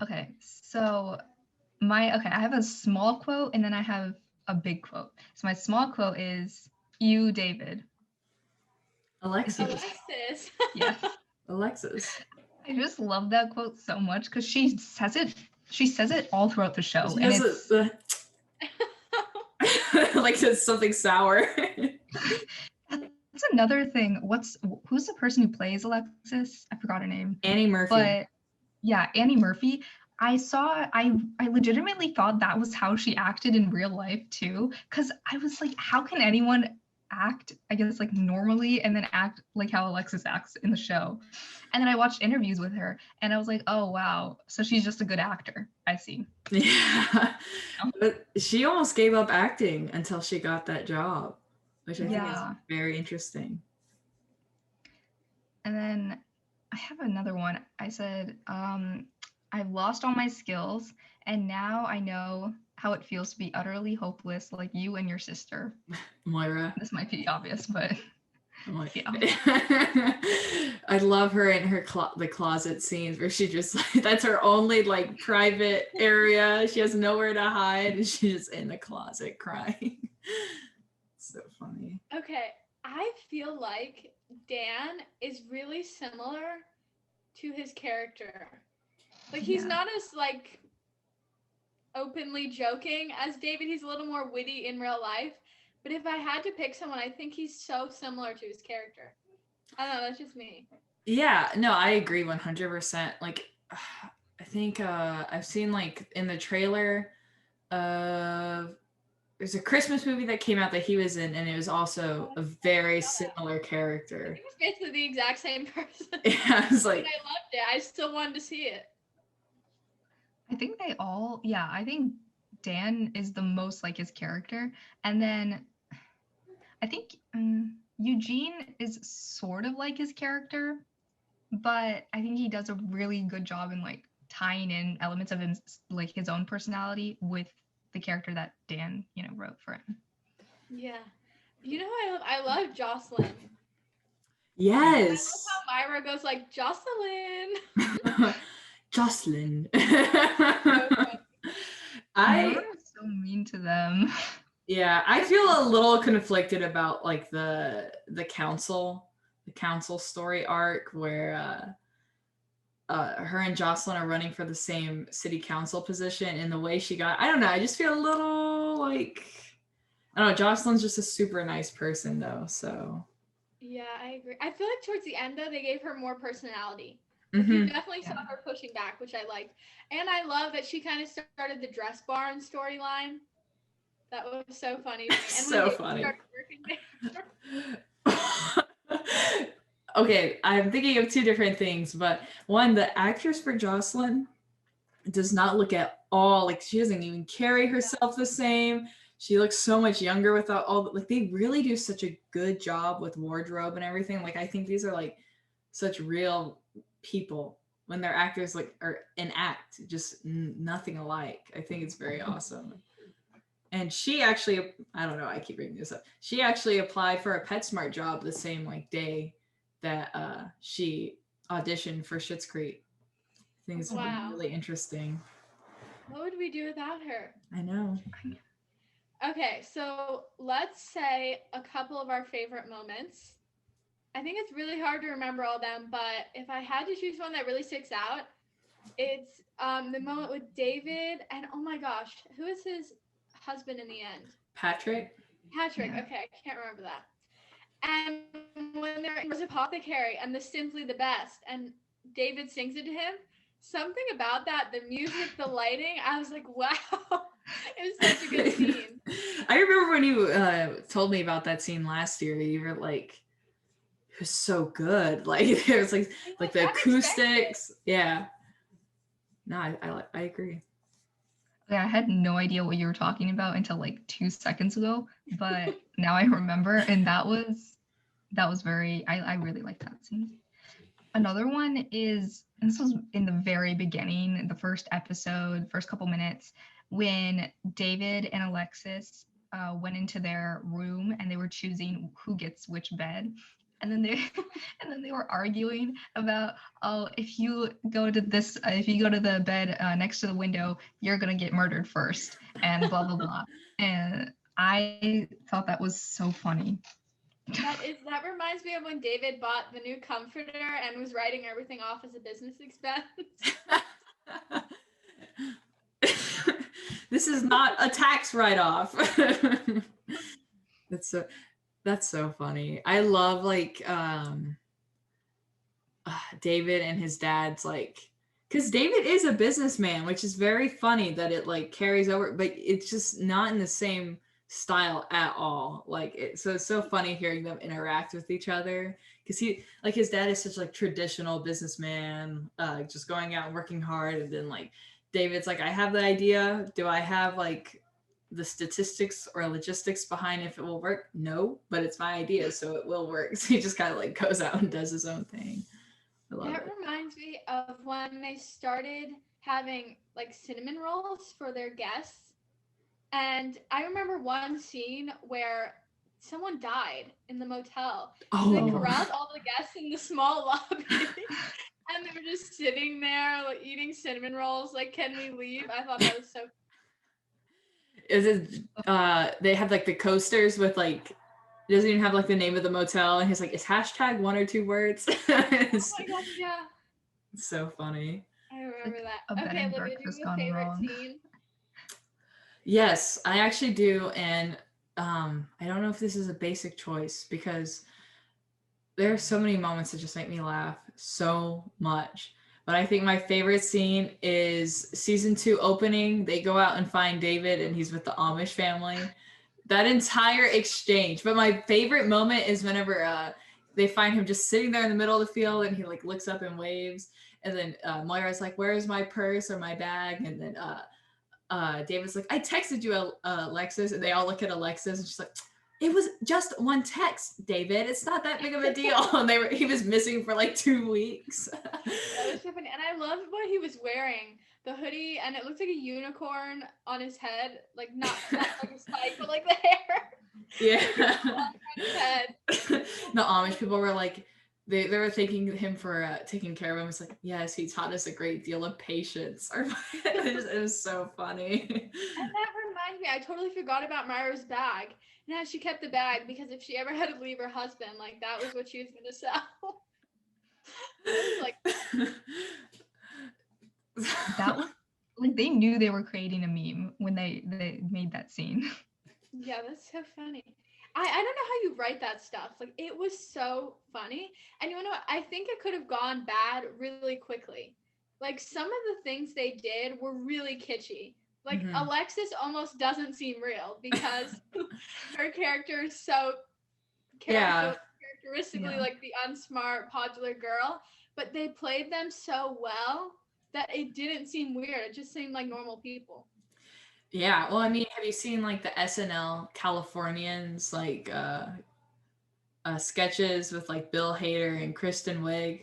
Okay, so I have a small quote and then I have a big quote. So my small quote is, "You, David." Alexis. Yes. Alexis. I just love that quote so much because she says it all throughout the show. She has like it's something sour. That's another thing. Who's the person who plays Alexis? I forgot her name. Annie Murphy. But yeah, Annie Murphy. I legitimately thought that was how she acted in real life too. Cause I was like, how can anyone act, I guess, like normally and then act like how Alexis acts in the show? And then I watched interviews with her and I was like, oh wow, so she's just a good actor. I see. Yeah. But she almost gave up acting until she got that job, which I think is very interesting. And then I have another one. I said, I've lost all my skills and now I know how it feels to be utterly hopeless like you and your sister. Moira. This might be obvious, but yeah. I love her in her the closet scenes where she just like, that's her only like private area. She has nowhere to hide and she's just in the closet crying. So funny. Okay, I feel like Dan is really similar to his character. Like he's not as like openly joking as David. He's a little more witty in real life. But if I had to pick someone, I think he's so similar to his character. I don't know, that's just me. Yeah, no, I agree 100%. Like, I think I've seen like in the trailer there's a Christmas movie that came out that he was in, and it was also a very similar character. He was basically the exact same person. Yeah, I was like, and I loved it. I still wanted to see it. I think I think Dan is the most like his character. And then I think Eugene is sort of like his character, but I think he does a really good job in like tying in elements of his own personality with the character that Dan, wrote for him. Yeah. You know, I love Jocelyn. Yes. I love how Myra goes like, Jocelyn. Jocelyn. I was so mean to them. Yeah, I feel a little conflicted about like the council story arc where her and Jocelyn are running for the same city council position, and the way she got, I don't know, I just feel a little like, I don't know, Jocelyn's just a super nice person though, so. Yeah, I agree. I feel like towards the end though, they gave her more personality. You definitely saw her pushing back, which I liked. And I love that she kind of started the dress barn storyline. That was so funny. And so funny. Okay, I'm thinking of two different things, but one, the actress for Jocelyn does not look at all like, she doesn't even carry herself the same. She looks so much younger without all, like, they really do such a good job with wardrobe and everything. Like, I think these are like such real people when they're actors, like, or an act, just nothing alike. I think it's very awesome. And she actually, I don't know, I keep bringing this up. She actually applied for a PetSmart job the same like day that she auditioned for Schitt's Creek. I think it's really interesting. What would we do without her? I know. Okay, so let's say a couple of our favorite moments. I think it's really hard to remember all of them, but if I had to choose one that really sticks out, it's the moment with David and, oh my gosh, who is his husband in the end? Patrick, okay, I can't remember that. And when they're in his apothecary and the Simply the Best, and David sings it to him, something about that, the music, the lighting, I was like, wow, it was such a good scene. I remember when you told me about that scene last year, you were like, it was so good. Like, there was like the acoustics. Yeah. No, I agree. Yeah, I had no idea what you were talking about until like 2 seconds ago, but now I remember, and that was very, I really liked that scene. Another one is, and this was in the very beginning, the first episode, first couple minutes, when David and Alexis went into their room and they were choosing who gets which bed. And then they were arguing about, oh, if you go to the bed next to the window, you're gonna get murdered first, and blah blah blah. And I thought that was so funny. That reminds me of when David bought the new comforter and was writing everything off as a business expense. This is not a tax write-off. That's so funny. I love like David and his dad's like, because David is a businessman, which is very funny that it like carries over, but it's just not in the same style at all. Like, so it's so funny hearing them interact with each other, because he, like, his dad is such like traditional businessman, just going out and working hard, and then like David's like, I have the idea. Do I have like the statistics or logistics behind if it will work? No, but it's my idea, so it will work. So he just kind of like goes out and does his own thing. That reminds me of when they started having like cinnamon rolls for their guests. And I remember one scene where someone died in the motel. Oh. They corralled all the guests in the small lobby. And they were just sitting there like, eating cinnamon rolls. Like, can we leave? I thought that was so cool. Is it they have like the coasters with like, it doesn't even have like the name of the motel, and he's like, it's hashtag 1 or 2 words. Oh my gosh, yeah. It's so funny. I remember that. Okay, Olivia, do you have a favorite scene? Yes, I actually do, and I don't know if this is a basic choice, because there are so many moments that just make me laugh so much. But I think my favorite scene is season 2 opening. They go out and find David, and he's with the Amish family. That entire exchange. But my favorite moment is whenever they find him just sitting there in the middle of the field, and he like looks up and waves. And then Moira's like, where is my purse or my bag? And then David's like, I texted you, Alexis. And they all look at Alexis, and she's like, it was just one text, David. It's not that big of a deal. And he was missing for like 2 weeks. That was so funny. And I loved what he was wearing. The hoodie, and it looked like a unicorn on his head. Like not like a spike, but like the hair. Yeah. On his head. The Amish people were like, they were thanking him for taking care of him. It's like, yes, he taught us a great deal of patience. It was so funny. And that reminds me, I totally forgot about Myra's bag. And how she kept the bag, because if she ever had to leave her husband, like that was what she was going to sell. Like, That was like they knew they were creating a meme when they made that scene. Yeah, that's so funny. I don't know how you write that stuff. Like it was so funny. And you know what? I think it could have gone bad really quickly. Like some of the things they did were really kitschy. Like Alexis almost doesn't seem real because her character is so characteristically like the unsmart, popular girl. But they played them so well that it didn't seem weird. It just seemed like normal people. Yeah, well, I mean, have you seen like the SNL Californians like sketches with like Bill Hader and Kristen Wiig?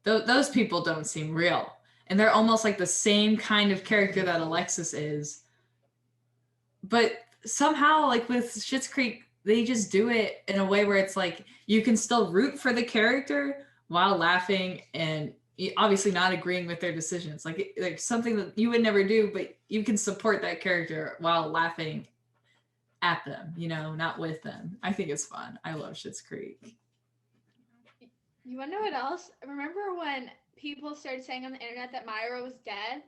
Those people don't seem real, and they're almost like the same kind of character that Alexis is. But somehow, like with Schitt's Creek, they just do it in a way where it's like you can still root for the character while laughing and obviously not agreeing with their decisions. Like something that you would never do, but you can support that character while laughing at them, you know, not with them. I think it's fun. I love Schitt's Creek. You want to know what else? Remember when people started saying on the internet that Myra was dead?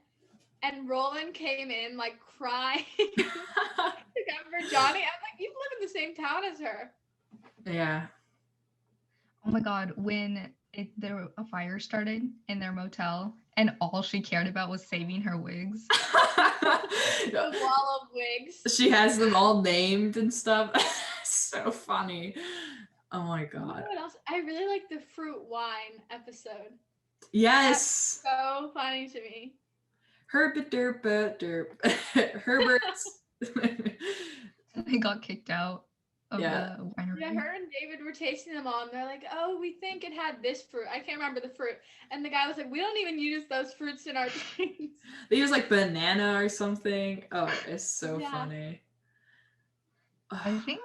And Roland came in like crying to comfort Johnny. I'm like, you live in the same town as her. Yeah. Oh my God, when a fire started in their motel and all she cared about was saving her wigs. The wall of wigs. She has them all named and stuff. So funny. Oh my God. You know what else? I really like the fruit wine episode. Yes. That's so funny to me. Herbert derp. Herbert's. They got kicked out of the winery. Yeah, her and David were tasting them all, and they're like, "Oh, we think it had this fruit. I can't remember the fruit." And the guy was like, "We don't even use those fruits in our drinks." They use like banana or something. Oh, it's so funny. I think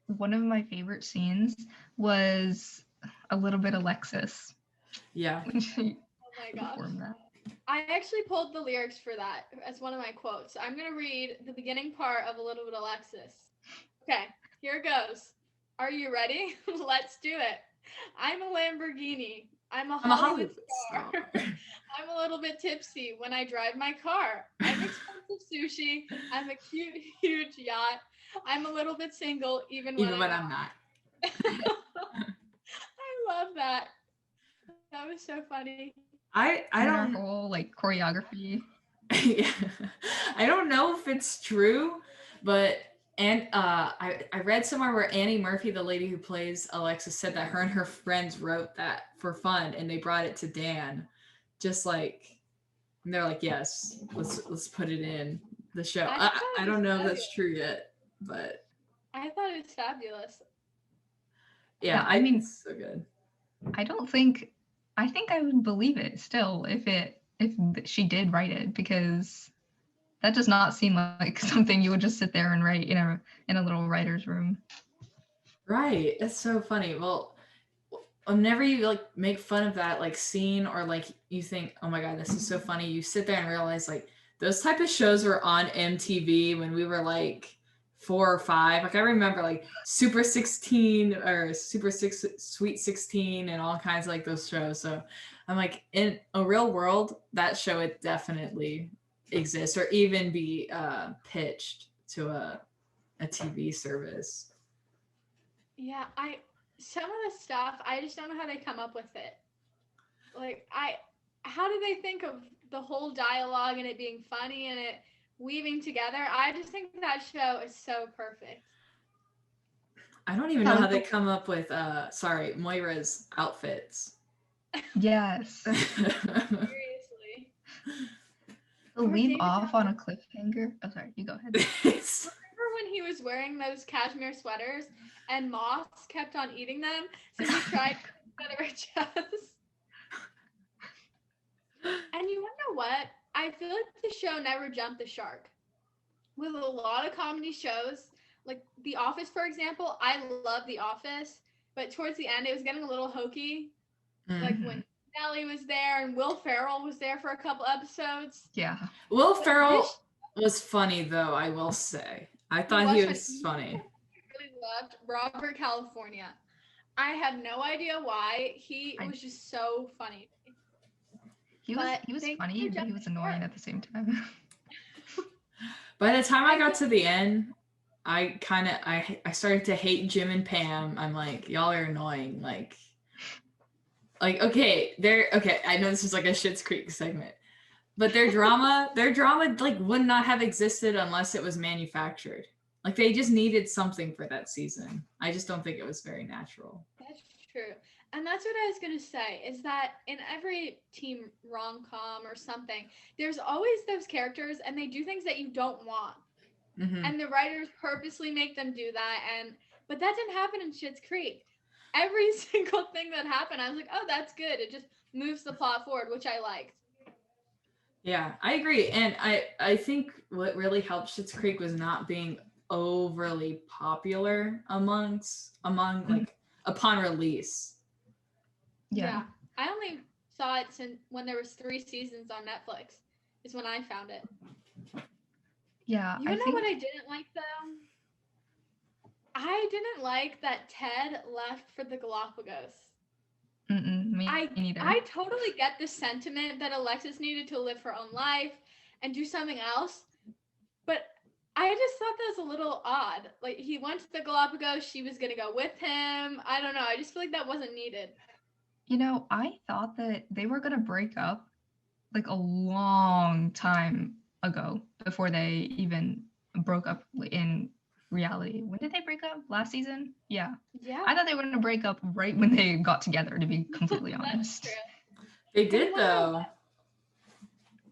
one of my favorite scenes was a little bit Alexis. Yeah. Oh my gosh. I actually pulled the lyrics for that as one of my quotes. I'm going to read the beginning part of A Little Bit Alexis. Okay, here it goes. Are you ready? Let's do it. I'm a Lamborghini. I'm a Hollywood star. I'm a little bit tipsy when I drive my car. I'm expensive sushi. I'm a cute, huge yacht. I'm a little bit single even when I'm not. I love that. That was so funny. I don't know whole like choreography. Yeah. I don't know if it's true, but I read somewhere where Annie Murphy, the lady who plays Alexis, said that her and her friends wrote that for fun and they brought it to Dan, just like, and they're like, yes, let's put it in the show. I don't know if that's true yet, but I thought it was fabulous. Yeah, I mean, it's so good. I think I would believe it still if she did write it, because that does not seem like something you would just sit there and write in a little writer's room. Right. It's so funny. Well, whenever you like make fun of that like scene, or like you think, oh my God, this is so funny, you sit there and realize like those type of shows were on MTV when we were like 4 or 5. Like I remember like Super 16 or Sweet 16 and all kinds of like those shows. So I'm like, in a real world, that show would definitely exist or even be pitched to a TV service. Yeah, some of the stuff, I just don't know how they come up with it. Like how do they think of the whole dialogue and it being funny and it weaving together? I just think that show is so perfect. I don't even know how they come up with Moira's outfits. Yes. Seriously. They'll leave off on a cliffhanger. Oh, sorry, you go ahead. Remember when he was wearing those cashmere sweaters and moths kept on eating them, so he tried to out of her chest? And you wonder what? I feel like the show never jumped the shark. With a lot of comedy shows, like The Office, for example, I love The Office, but towards the end, it was getting a little hokey. Mm-hmm. Like when Nellie was there and Will Ferrell was there for a couple episodes. Yeah. Will Ferrell was funny, though, I will say. I thought he was funny. I really loved Robert California. I have no idea why. He was just so funny. He was funny, but he was annoying at the same time. By the time I got to the end, I started to hate Jim and Pam. I'm like, y'all are annoying. Like okay, I know this is like a Schitt's Creek segment, but their drama like would not have existed unless it was manufactured. Like they just needed something for that season. I just don't think it was very natural. That's true. And that's what I was going to say, is that in every teen rom-com or something, there's always those characters and they do things that you don't want. Mm-hmm. And the writers purposely make them do that. But that didn't happen in Schitt's Creek. Every single thing that happened, I was like, oh, that's good. It just moves the plot forward, which I liked. Yeah, I agree. And I think what really helped Schitt's Creek was not being overly popular among like upon release. Yeah. I only saw it since when there was 3 seasons on Netflix is when I found it. Yeah. You know what I didn't like though? I didn't like that Ted left for the Galapagos. Me neither. I totally get the sentiment that Alexis needed to live her own life and do something else, but I just thought that was a little odd. Like he went to the Galapagos, she was gonna go with him. I don't know. I just feel like that wasn't needed. You know, I thought that they were gonna break up like a long time ago before they even broke up in reality. When did they break up? Last season? Yeah. I thought they were gonna break up right when they got together, to be completely honest. That's true. They did though.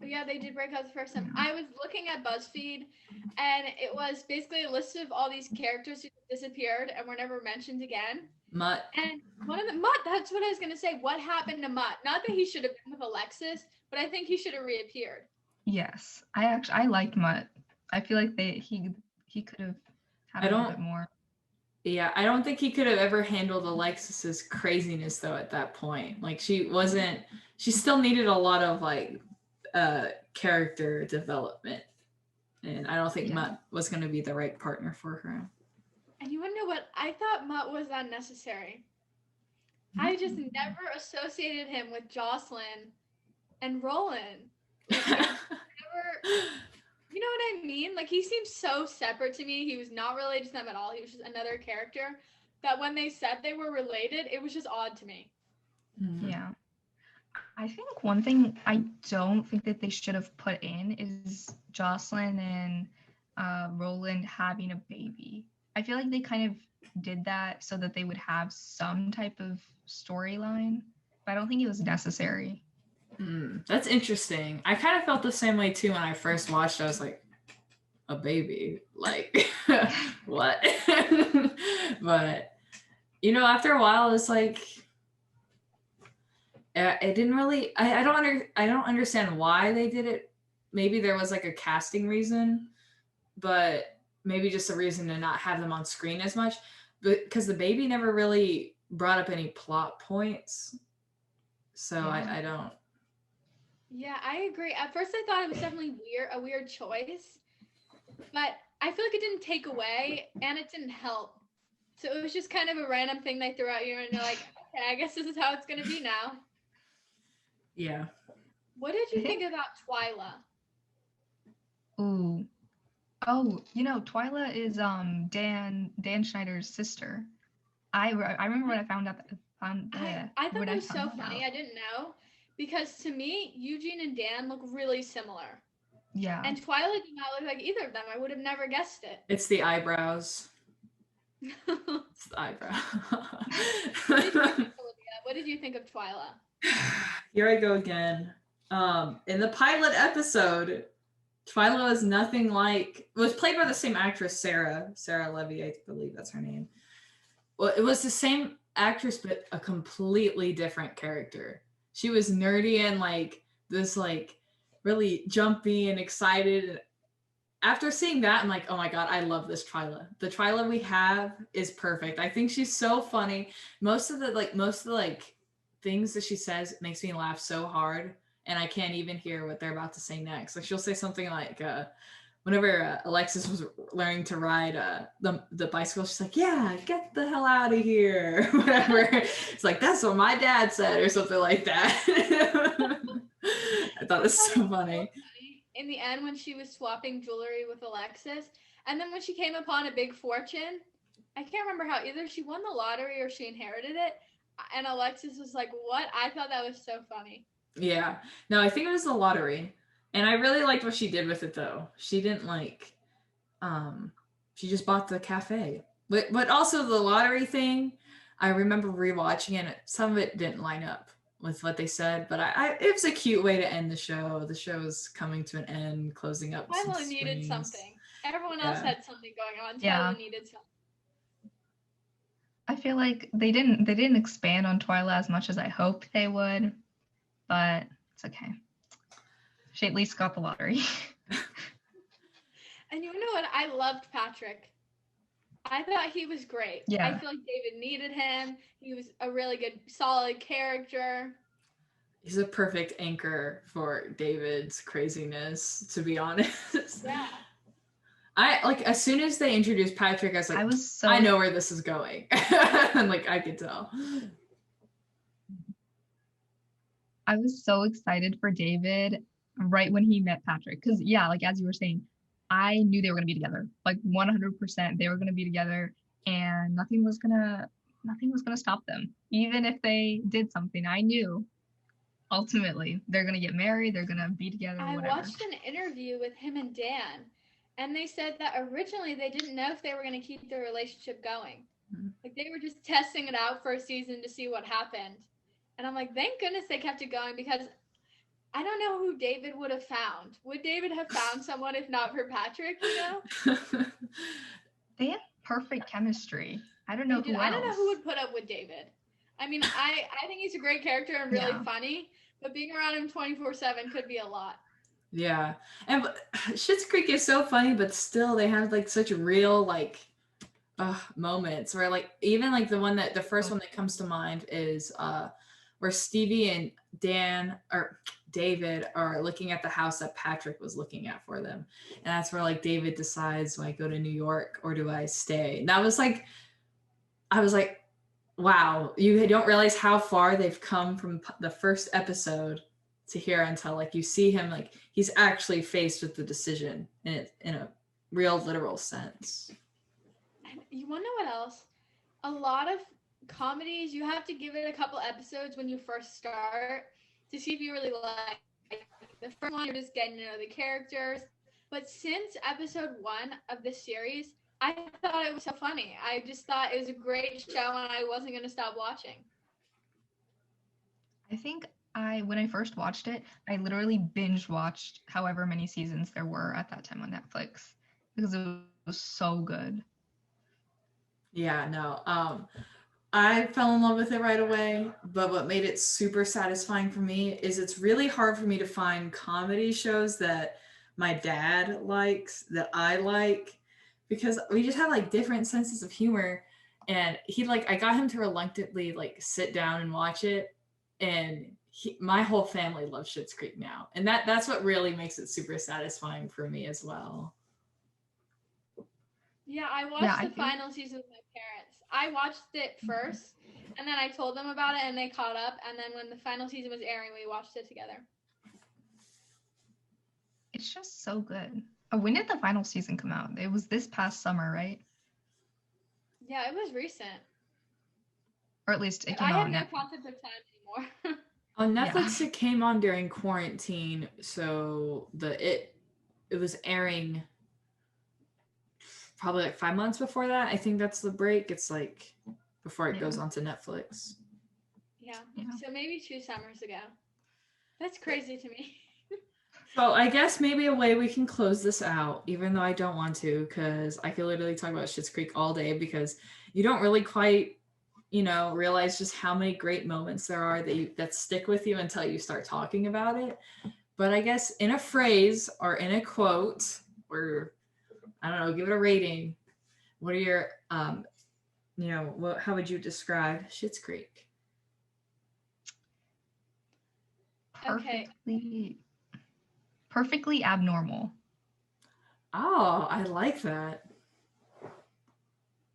Yeah, they did break up the first time. I was looking at BuzzFeed, and it was basically a list of all these characters who disappeared and were never mentioned again. Mutt. And one of the Mutt, that's what I was gonna say. What happened to Mutt? Not that he should have been with Alexis, but I think he should have reappeared. Yes, I liked Mutt. I feel like he could have had a little bit more. Yeah, I don't think he could have ever handled Alexis's craziness though at that point. Like she still needed a lot of like character development. And I don't think Mutt was going to be the right partner for her. And you want to know what? I thought Mutt was unnecessary. I just never associated him with Jocelyn and Roland. Like, you know what I mean? Like, he seems so separate to me. He was not related to them at all. He was just another character that when they said they were related, it was just odd to me. Yeah. I think one thing I don't think that they should have put in is Jocelyn and Roland having a baby. I feel like they kind of did that so that they would have some type of storyline, but I don't think it was necessary. That's interesting. I kind of felt the same way too when I first watched. I was like, a baby? Like, what? But, you know, after a while, it's like, it didn't really, I don't understand why they did it. Maybe there was like a casting reason, but maybe just a reason to not have them on screen as much, because the baby never really brought up any plot points. So I don't. Yeah, I agree. At first I thought it was definitely a weird choice, but I feel like it didn't take away and it didn't help. So it was just kind of a random thing they threw at you and you're like, okay, I guess this is how it's going to be now. Yeah. What did you think about Twyla? Ooh. Oh, you know, Twyla is Dan Schneider's sister. I remember when I found out I thought that was so funny. I didn't know, because to me, Eugene and Dan look really similar. Yeah. And Twyla did not look like either of them. I would have never guessed it. It's the eyebrows. It's the eyebrow. What did you think of Twyla? Here I go again. In the pilot episode, Twyla was nothing like, was played by the same actress, Sarah Levy, I believe that's her name. Well, it was the same actress, but a completely different character. She was nerdy and like this, like really jumpy and excited. After seeing that, I'm like, oh my God, I love this Twyla. The Twyla we have is perfect. I think she's so funny. Most of the things that she says makes me laugh so hard, and I can't even hear what they're about to say next. Like she'll say something like, whenever Alexis was learning to ride the bicycle, she's like, yeah, get the hell out of here. Whatever. It's like, that's what my dad said, or something like that. thought it was so funny. In the end, when she was swapping jewelry with Alexis, and then when she came upon a big fortune, I can't remember how, either she won the lottery or she inherited it, and Alexis was like, what? I thought that was so funny. Yeah. No, I think it was the lottery. And I really liked what she did with it, though. She didn't she just bought the cafe. But also the lottery thing, I remember rewatching it. Some of it didn't line up with what they said, but it was a cute way to end the show. The show is coming to an end, closing up. Twyla needed something. Everyone else had something going on. Twyla needed something. I feel like they didn't expand on Twyla as much as I hoped they would, but it's okay. She at least got the lottery. And you know what? I loved Patrick. I thought he was great. Yeah. I feel like David needed him. He was a really good, solid character. He's a perfect anchor for David's craziness, to be honest. Yeah. As soon as they introduced Patrick, I was like, I know where this is going. And I could tell. I was so excited for David right when he met Patrick. Because, as you were saying, I knew they were going to be together. 100% they were going to be together. And nothing was going to stop them. Even if they did something, I knew ultimately they're going to get married. They're going to be together. I watched an interview with him and Dan. And they said that originally they didn't know if they were going to keep their relationship going. Mm-hmm. They were just testing it out for a season to see what happened. And I'm like, thank goodness they kept it going, because I don't know who David would have found. Would David have found someone if not for Patrick, They had perfect chemistry. I don't know who else. I don't know who would put up with David. I mean, I think he's a great character and really funny, but being around him 24/7 could be a lot. Yeah. And Schitt's Creek is so funny, but still they have such real moments where even the one the first one that comes to mind is where Stevie and David are looking at the house that Patrick was looking at for them. And that's where David decides, do I go to New York or do I stay? And I was like, wow, you don't realize how far they've come from the first episode to here until you see him he's actually faced with the decision in a real literal sense. And you want to know what else? A lot of comedies, you have to give it a couple episodes when you first start to see if you really like it. The first one, you're just getting to know the characters. But since episode 1 of this series, I thought it was so funny. I just thought it was a great show and I wasn't going to stop watching. I think when I first watched it, I literally binge watched however many seasons there were at that time on Netflix because it was so good. Yeah, no. I fell in love with it right away, but what made it super satisfying for me is it's really hard for me to find comedy shows that my dad likes, that I like, because we just have different senses of humor. And I got him to reluctantly sit down and watch it. And my whole family loves Schitt's Creek now. And that's what really makes it super satisfying for me as well. Yeah, I watched the final season with my parents. I watched it first, and then I told them about it, and they caught up. And then when the final season was airing, we watched it together. It's just so good. When did the final season come out? It was this past summer, right? Yeah, it was recent. Or at least it came out. I have no concept of time anymore. On Netflix, It came on during quarantine, so it was airing probably 5 months before that. I think that's the break. It's before it goes onto Netflix. Yeah. So maybe 2 summers ago. That's crazy to me. So I guess maybe a way we can close this out, even though I don't want to, because I could literally talk about Schitt's Creek all day, because you don't really quite, realize just how many great moments there are that stick with you until you start talking about it. But I guess in a phrase or in a quote, or I don't know, give it a rating. What are your, how would you describe Schitt's Creek? Perfectly abnormal. Oh, I like that.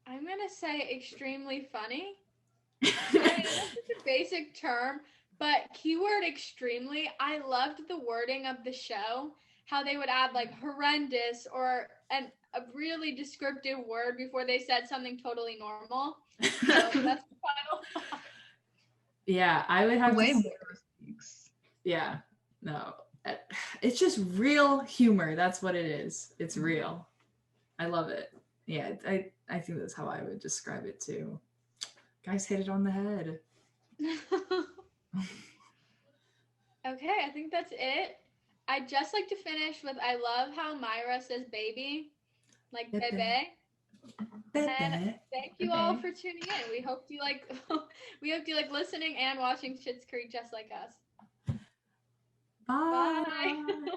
I'm going to say extremely funny. I mean, that's such a basic term, But keyword extremely, I loved the wording of the show, how they would add like horrendous or a really descriptive word before they said something totally normal. So that's the final thought. Yeah, I would have way to say, more speaks. Yeah, no. It's just real humor. That's what it is. It's real. I love it. Yeah, I think that's how I would describe it too. Guys hit it on the head. Okay, I think that's it. I'd just like to finish with I love how Myra says baby, like bebe. And thank you all for tuning in. We hope you like listening and watching Schitt's Creek just like us. Bye. Bye.